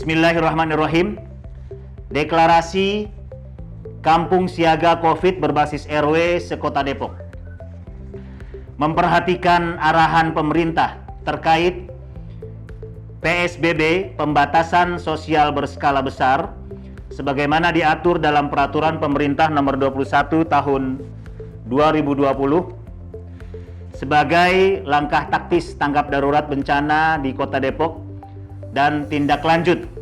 Bismillahirrahmanirrahim. Deklarasi Kampung Siaga COVID berbasis RW sekota Depok. Memperhatikan arahan pemerintah terkait PSBB, pembatasan sosial berskala besar, sebagaimana diatur dalam Peraturan Pemerintah Nomor 21 Tahun 2020, sebagai langkah taktis tanggap darurat bencana di Kota Depok dan tindak lanjut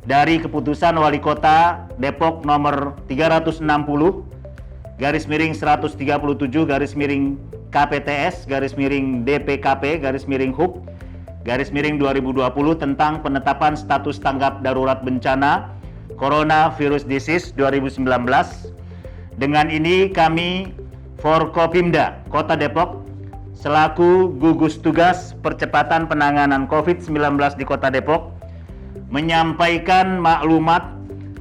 dari Keputusan Wali Kota Depok Nomor 367/KPTS/DPKP/DPKP/Hub/2020 tentang penetapan status tanggap darurat bencana Coronavirus Disease 2019. Dengan ini kami Forkopimda Kota Depok selaku gugus tugas percepatan penanganan COVID-19 di Kota Depok menyampaikan maklumat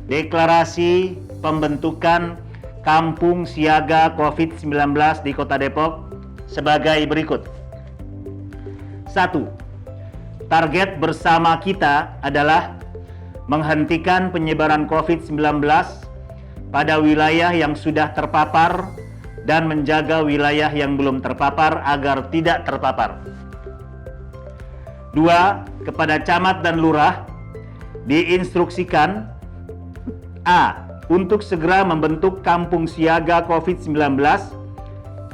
deklarasi pembentukan Kampung Siaga COVID-19 di Kota Depok sebagai berikut. 1. Target bersama kita adalah menghentikan penyebaran COVID-19 pada wilayah yang sudah terpapar dan menjaga wilayah yang belum terpapar agar tidak terpapar. 2. Kepada camat dan lurah diinstruksikan A. Untuk segera membentuk Kampung Siaga COVID-19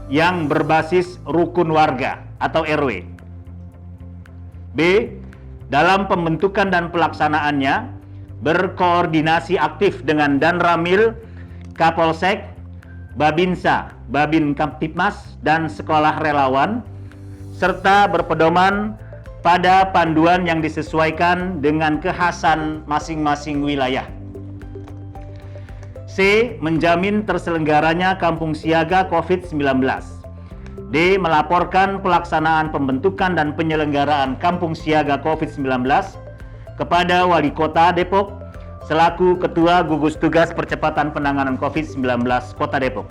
yang berbasis rukun warga atau RW. B. Dalam pembentukan dan pelaksanaannya berkoordinasi aktif dengan Danramil, Kapolsek, Babinsa, Babin Kamtipmas, dan sekolah relawan, serta berpedoman pada panduan yang disesuaikan dengan kekhasan masing-masing wilayah. C. Menjamin terselenggaranya Kampung Siaga COVID-19. D. Melaporkan pelaksanaan pembentukan dan penyelenggaraan Kampung Siaga COVID-19 kepada Wali Kota Depok selaku Ketua Gugus Tugas Percepatan Penanganan COVID-19 Kota Depok.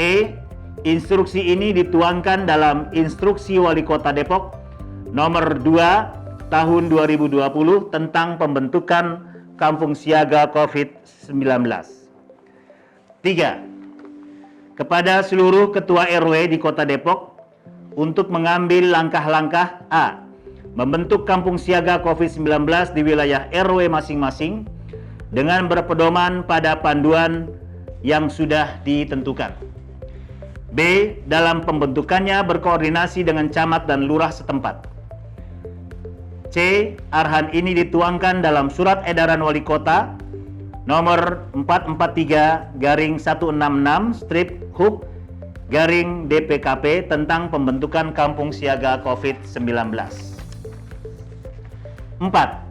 E. Instruksi ini dituangkan dalam Instruksi Wali Kota Depok Nomor 2 Tahun 2020 tentang pembentukan Kampung Siaga COVID-19. 3. Kepada seluruh Ketua RW di Kota Depok untuk mengambil langkah-langkah A. Membentuk Kampung Siaga COVID-19 di wilayah RW masing-masing dengan berpedoman pada panduan yang sudah ditentukan. B. Dalam pembentukannya berkoordinasi dengan camat dan lurah setempat. C. Arahan ini dituangkan dalam Surat Edaran Wali Kota Nomor 443/166/Hub/DPKP tentang pembentukan Kampung Siaga COVID-19. 4.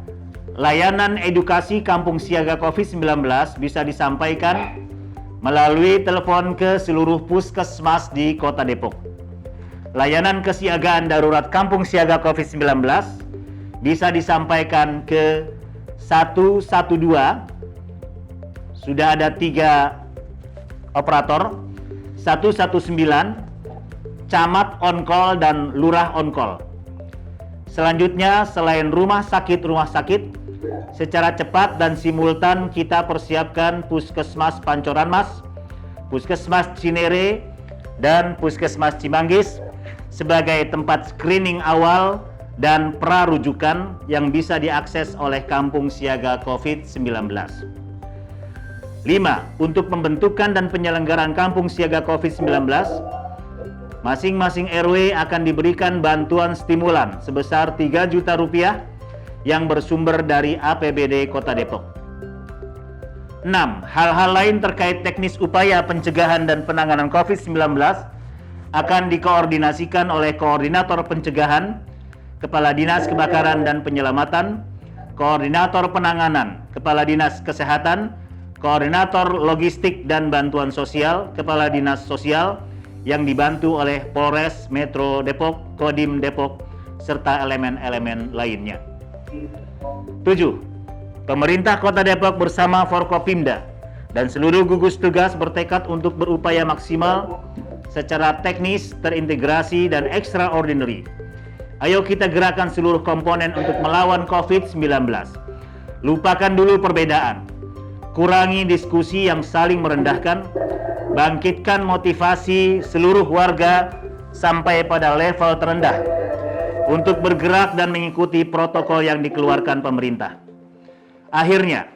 Layanan edukasi Kampung Siaga COVID-19 bisa disampaikan melalui telepon ke seluruh puskesmas di Kota Depok. Layanan kesiagaan darurat Kampung Siaga COVID-19 bisa disampaikan ke 112. Sudah ada 3 operator. 119, camat on call dan lurah on call. Selanjutnya, selain rumah sakit, secara cepat dan simultan kita persiapkan Puskesmas Pancoran Mas, Puskesmas Cinere, dan Puskesmas Cimanggis sebagai tempat screening awal dan prarujukan yang bisa diakses oleh Kampung Siaga COVID-19. 5. Untuk pembentukan dan penyelenggaraan Kampung Siaga COVID-19, masing-masing RW akan diberikan bantuan stimulan sebesar Rp3 juta yang bersumber dari APBD Kota Depok. 6. Hal-hal lain terkait teknis upaya pencegahan dan penanganan COVID-19 akan dikoordinasikan oleh Koordinator Pencegahan, Kepala Dinas Kebakaran dan Penyelamatan, Koordinator Penanganan, Kepala Dinas Kesehatan, Koordinator Logistik dan Bantuan Sosial, Kepala Dinas Sosial, yang dibantu oleh Polres Metro Depok, Kodim Depok, serta elemen-elemen lainnya. 7. Pemerintah Kota Depok bersama Forkopimda dan seluruh gugus tugas bertekad untuk berupaya maksimal secara teknis, terintegrasi, dan extraordinary Ayo kita gerakkan seluruh komponen untuk melawan COVID-19. Lupakan dulu perbedaan. Kurangi diskusi yang saling merendahkan. Bangkitkan motivasi seluruh warga sampai pada level terendah untuk bergerak dan mengikuti protokol yang dikeluarkan pemerintah. Akhirnya,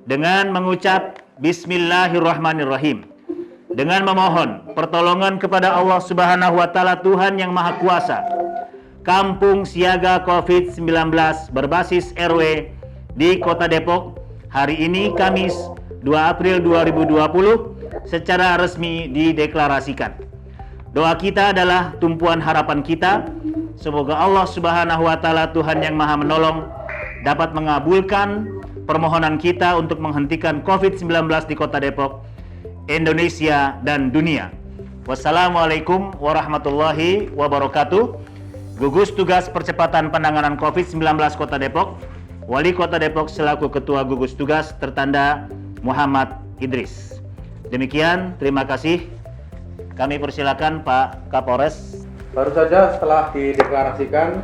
dengan mengucap Bismillahirrahmanirrahim, dengan memohon pertolongan kepada Allah Subhanahu wa Ta'ala, Tuhan yang Maha Kuasa, Kampung Siaga COVID-19 berbasis RW di Kota Depok hari ini Kamis 2 April 2020 secara resmi dideklarasikan. Doa kita adalah tumpuan harapan kita. Semoga Allah Subhanahu wa Ta'ala, Tuhan yang Maha Menolong, dapat mengabulkan permohonan kita untuk menghentikan COVID-19 di Kota Depok, Indonesia, dan dunia. Wassalamualaikum warahmatullahi wabarakatuh. Gugus Tugas Percepatan Penanganan COVID-19 Kota Depok, Wali Kota Depok selaku Ketua Gugus Tugas tertanda Muhammad Idris. Demikian, terima kasih. Kami persilakan Pak Kapolres. Baru saja setelah dideklarasikan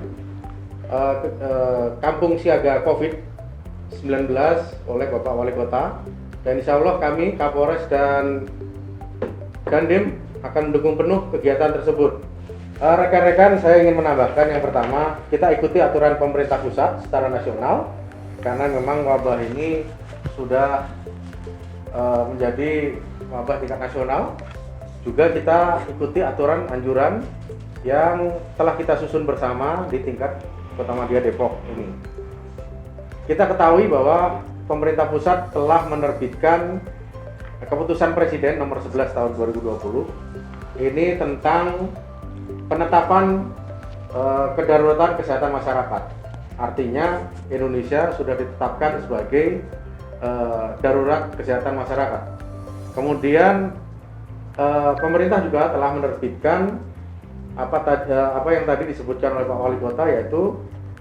Kampung Siaga COVID-19 oleh Bapak Wali Kota, dan insya Allah kami Kapolres dan Dandim akan mendukung penuh kegiatan tersebut. Rekan-rekan, saya ingin menambahkan yang pertama, kita ikuti aturan pemerintah pusat secara nasional karena memang wabah ini sudah menjadi wabah tingkat nasional. Juga kita ikuti aturan anjuran yang telah kita susun bersama di tingkat Kotamadya Depok ini. Kita ketahui bahwa pemerintah pusat telah menerbitkan keputusan Presiden nomor 11 tahun 2020 ini tentang penetapan kedaruratan kesehatan masyarakat. Artinya Indonesia sudah ditetapkan sebagai darurat kesehatan masyarakat. Kemudian pemerintah juga telah menerbitkan apa yang tadi disebutkan oleh Pak Wali Kota, yaitu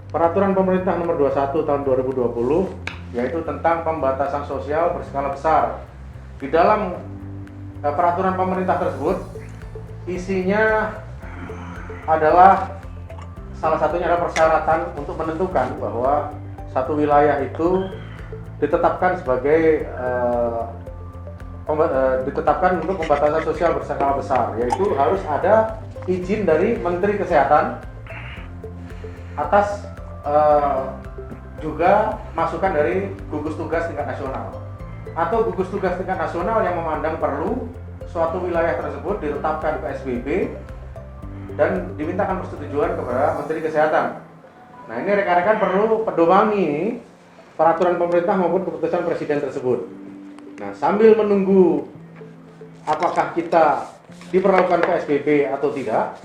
Peraturan Pemerintah Nomor 21 Tahun 2020, yaitu tentang pembatasan sosial berskala besar. Di dalam peraturan pemerintah tersebut, isinya adalah salah satunya adalah persyaratan untuk menentukan bahwa satu wilayah itu ditetapkan sebagai ditetapkan untuk pembatasan sosial berskala besar, yaitu harus ada izin dari Menteri Kesehatan atas juga masukan dari gugus tugas tingkat nasional atau gugus tugas tingkat nasional yang memandang perlu suatu wilayah tersebut ditetapkan PSBB dan dimintakan persetujuan kepada Menteri Kesehatan. Nah, ini rekan-rekan perlu pedomangi peraturan pemerintah maupun keputusan Presiden tersebut. Nah, sambil menunggu apakah kita diperlakukan PSBB atau tidak,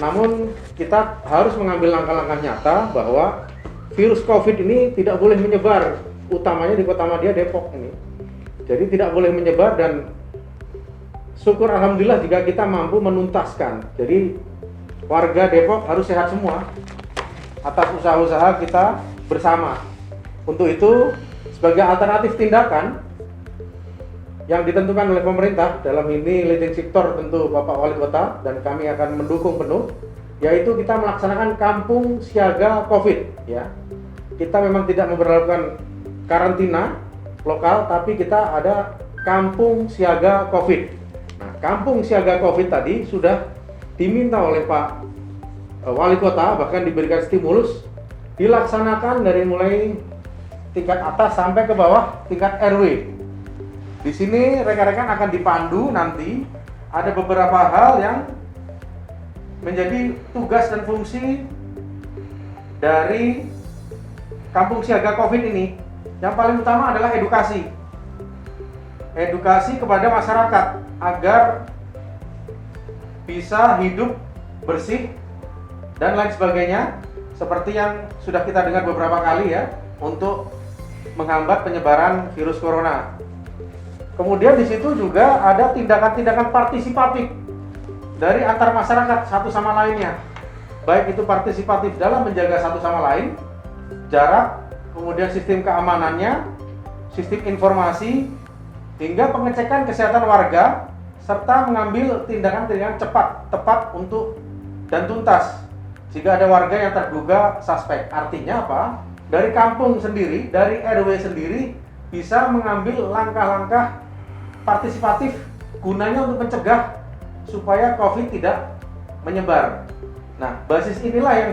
namun kita harus mengambil langkah-langkah nyata bahwa virus COVID ini tidak boleh menyebar, utamanya di Kotamadya Depok ini. Jadi tidak boleh menyebar, dan syukur alhamdulillah jika kita mampu menuntaskan. Jadi warga Depok harus sehat semua atas usaha-usaha kita bersama. Untuk itu, sebagai alternatif tindakan yang ditentukan oleh pemerintah, dalam ini leading sektor tentu Bapak Wali Kota dan kami akan mendukung penuh, yaitu kita melaksanakan Kampung Siaga COVID, ya. Kita memang tidak memberlakukan karantina lokal, tapi kita ada Kampung Siaga COVID. Nah, Kampung Siaga COVID tadi sudah diminta oleh Pak Wali Kota, bahkan diberikan stimulus, dilaksanakan dari mulai tingkat atas sampai ke bawah tingkat RW. Di sini rekan-rekan akan dipandu nanti ada beberapa hal yang menjadi tugas dan fungsi dari Kampung Siaga COVID ini. Yang paling utama adalah edukasi. Edukasi kepada masyarakat agar bisa hidup bersih dan lain sebagainya, seperti yang sudah kita dengar beberapa kali ya, untuk menghambat penyebaran virus corona. Kemudian di situ juga ada tindakan-tindakan partisipatif dari antar masyarakat satu sama lainnya. Baik itu partisipatif dalam menjaga satu sama lain, jarak, kemudian sistem keamanannya, sistem informasi, hingga pengecekan kesehatan warga, serta mengambil tindakan-tindakan cepat, tepat untuk dan tuntas jika ada warga yang terduga suspek. Artinya apa? Dari kampung sendiri, dari RW sendiri bisa mengambil langkah-langkah partisipatif gunanya untuk mencegah supaya COVID tidak menyebar. Nah, basis inilah yang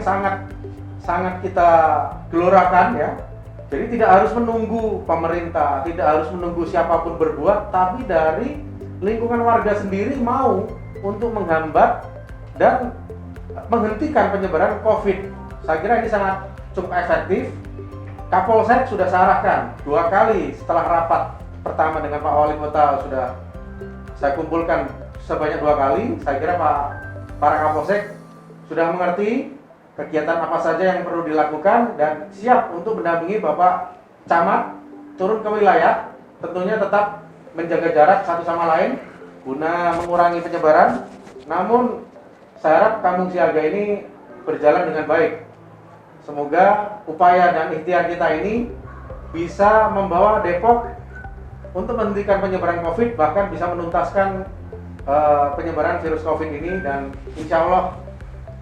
sangat kita gelorakan ya. Jadi tidak harus menunggu pemerintah, tidak harus menunggu siapapun berbuat, tapi dari lingkungan warga sendiri mau untuk menghambat dan menghentikan penyebaran COVID. Saya kira ini sangat cukup efektif. Kapolsek sudah sarahkan 2 kali setelah rapat pertama dengan Pak Wali Kota, sudah saya kumpulkan sebanyak 2 kali. Saya kira para Kapolsek sudah mengerti kegiatan apa saja yang perlu dilakukan dan siap untuk mendampingi Bapak Camat turun ke wilayah, tentunya tetap menjaga jarak satu sama lain guna mengurangi penyebaran. Namun saya harap kampung siaga ini berjalan dengan baik. Semoga upaya dan ikhtiar kita ini bisa membawa Depok untuk menghentikan penyebaran COVID, bahkan bisa menuntaskan penyebaran virus COVID ini, dan insya Allah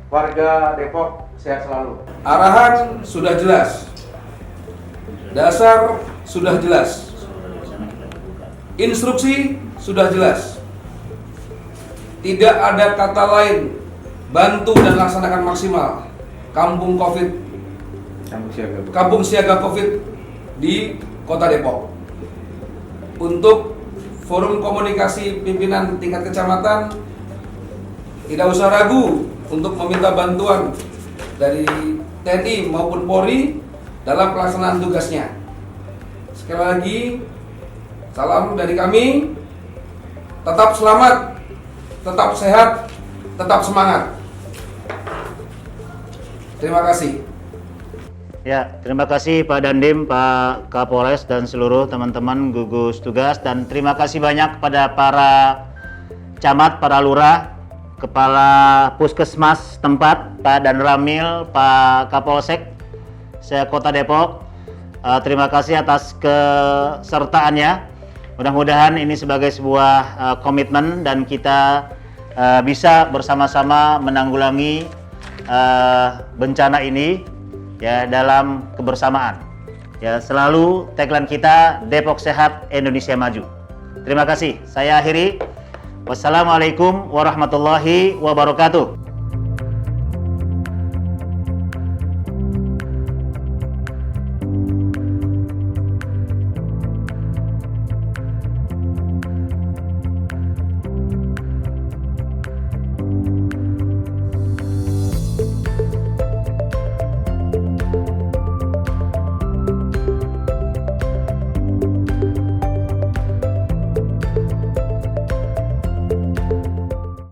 warga Depok sehat selalu. Arahan sudah jelas, dasar sudah jelas, instruksi sudah jelas. Tidak ada kata lain, bantu dan laksanakan maksimal kampung siaga COVID di Kota Depok. Untuk forum komunikasi pimpinan tingkat kecamatan, tidak usah ragu untuk meminta bantuan dari TNI maupun Polri dalam pelaksanaan tugasnya. Sekali lagi, salam dari kami. Tetap selamat, tetap sehat, tetap semangat. Terima kasih. Ya, terima kasih Pak Dandim, Pak Kapolres, dan seluruh teman-teman gugus tugas, dan terima kasih banyak kepada para camat, para lurah, kepala puskesmas tempat, Pak Dan Ramil, Pak Kapolsek Kota Depok. Terima kasih atas kesertaannya. Mudah-mudahan ini sebagai sebuah komitmen dan kita bisa bersama-sama menanggulangi bencana ini ya dalam kebersamaan. Ya, selalu tagline kita Depok Sehat, Indonesia Maju. Terima kasih. Saya akhiri. Wassalamualaikum warahmatullahi wabarakatuh.